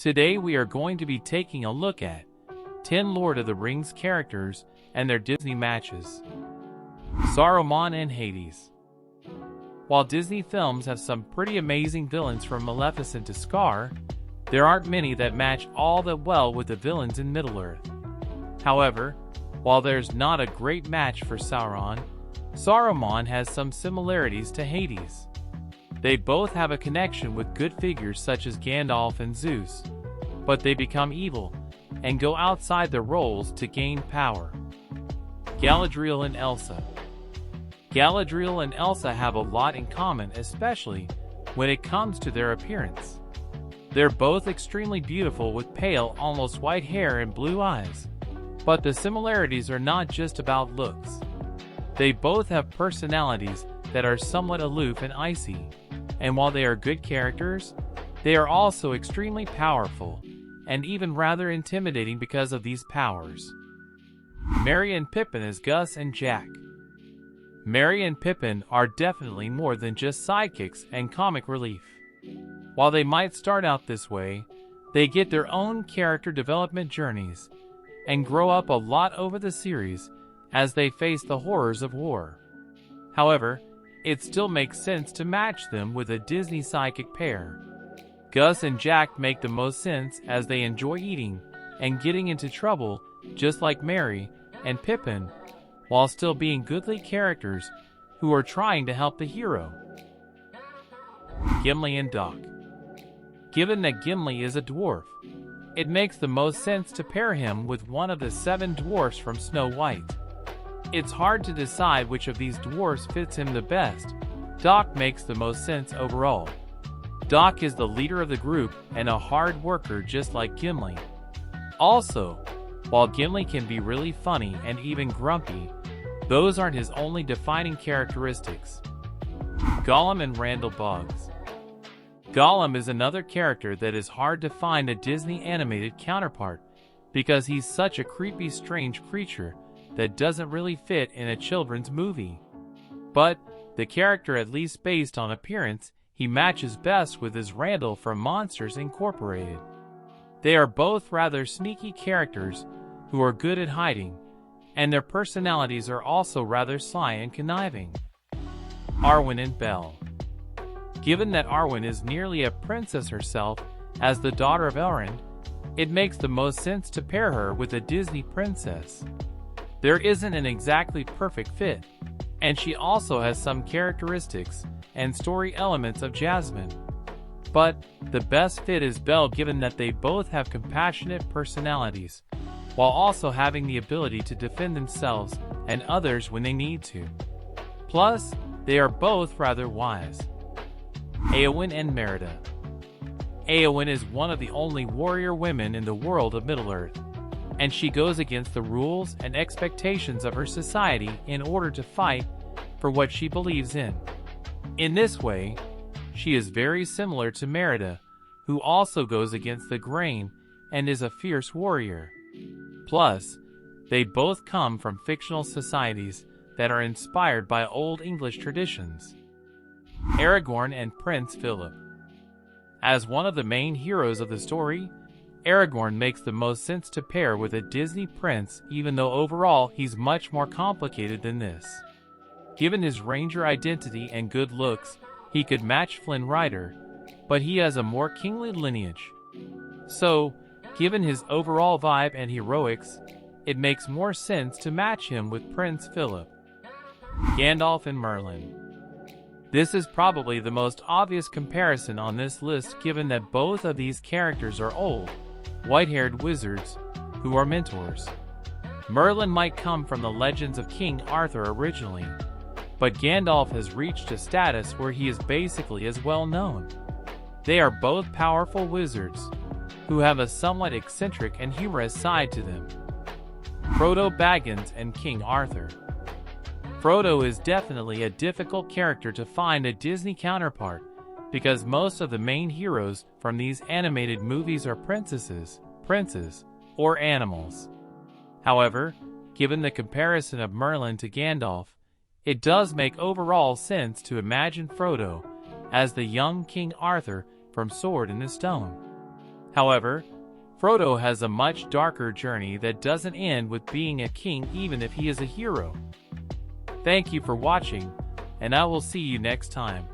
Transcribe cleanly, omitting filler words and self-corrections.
Today we are going to be taking a look at 10 Lord of the Rings characters and their Disney matches. Saruman and Hades. While Disney films have some pretty amazing villains from Maleficent to Scar, there aren't many that match all that well with the villains in Middle-earth. However, while there's not a great match for Sauron, Saruman has some similarities to Hades. They both have a connection with good figures such as Gandalf and Zeus, but they become evil and go outside their roles to gain power. Galadriel and Elsa. Galadriel and Elsa have a lot in common, especially when it comes to their appearance. They're both extremely beautiful with pale, almost white hair and blue eyes. But the similarities are not just about looks. They both have personalities that are somewhat aloof and icy, and while they are good characters, they are also extremely powerful, and even rather intimidating because of these powers. Merry and Pippin as Gus and Jack. Merry and Pippin are definitely more than just sidekicks and comic relief. While they might start out this way, they get their own character development journeys and grow up a lot over the series as they face the horrors of war. However, it still makes sense to match them with a Disney sidekick pair. Gus and Jack make the most sense as they enjoy eating and getting into trouble just like Merry and Pippin, while still being goodly characters who are trying to help the hero. Gimli and Doc. Given that Gimli is a dwarf, it makes the most sense to pair him with one of the 7 dwarfs from Snow White. It's hard to decide which of these dwarfs fits him the best. Doc makes the most sense overall. Doc is the leader of the group and a hard worker just like Gimli. Also, while Gimli can be really funny and even grumpy, those aren't his only defining characteristics. Gollum and Randle Boggs. Gollum is another character that is hard to find a Disney animated counterpart because he's such a creepy, strange creature that doesn't really fit in a children's movie. But the character, at least based on appearance, he matches best with his Randle from Monsters Incorporated. They are both rather sneaky characters who are good at hiding, and their personalities are also rather sly and conniving. Arwin and Belle. Given that Arwen is nearly a princess herself as the daughter of Elrond, it makes the most sense to pair her with a Disney princess. There isn't an exactly perfect fit, and she also has some characteristics and story elements of Jasmine. But the best fit is Belle, given that they both have compassionate personalities, while also having the ability to defend themselves and others when they need to. Plus, they are both rather wise. Arwin and Merida. Arwen is one of the only warrior women in the world of Middle-earth, and she goes against the rules and expectations of her society in order to fight for what she believes in. In this way, she is very similar to Merida, who also goes against the grain and is a fierce warrior. Plus, they both come from fictional societies that are inspired by Old English traditions. Aragorn and Prince Phillip. As one of the main heroes of the story, Aragorn makes the most sense to pair with a Disney prince, even though overall he's much more complicated than this. Given his ranger identity and good looks, he could match Flynn Rider, but he has a more kingly lineage. So, given his overall vibe and heroics, it makes more sense to match him with Prince Philip. Gandalf and Merlin. This is probably the most obvious comparison on this list, given that both of these characters are old, white-haired wizards who are mentors. Merlin might come from the legends of King Arthur originally, but Gandalf has reached a status where he is basically as well known. They are both powerful wizards who have a somewhat eccentric and humorous side to them. Frodo Baggins and King Arthur. Frodo is definitely a difficult character to find a Disney counterpart because most of the main heroes from these animated movies are princesses, princes, or animals. However, given the comparison of Merlin to Gandalf, it does make overall sense to imagine Frodo as the young King Arthur from Sword in the Stone. However, Frodo has a much darker journey that doesn't end with being a king even if he is a hero. Thank you for watching, and I will see you next time.